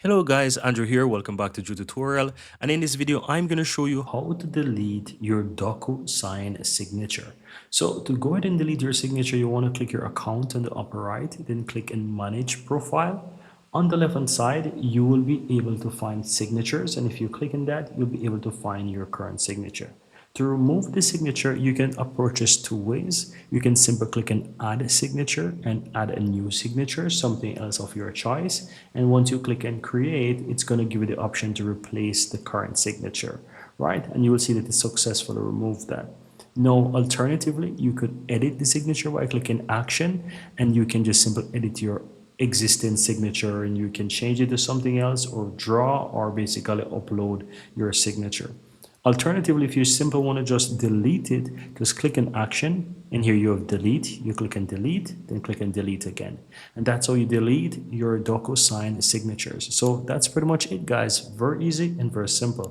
Hello guys, Andrew here. Welcome back to tutorial. And in this video, I'm going to show you how to delete your DocuSign signature. So to go ahead and delete your signature, you want to click your account on the upper right, then click in Manage Profile. On the left hand side, you will be able to find signatures. And if you click on that, you'll be able to find your current signature. To remove the signature, you can approach this two ways. You can simply click on add a signature and add a new signature, something else of your choice. And once you click and create, it's going to give you the option to replace the current signature, right? And you will see that it successfully removed that. Now, alternatively, you could edit the signature by clicking action, and you can just simply edit your existing signature and you can change it to something else or draw or basically upload your signature. Alternatively, if you simply want to just delete it, just click on action and here you have delete. You click on delete, then click on delete again. And that's how you delete your DocuSign signatures. So that's pretty much it, guys. Very easy and very simple.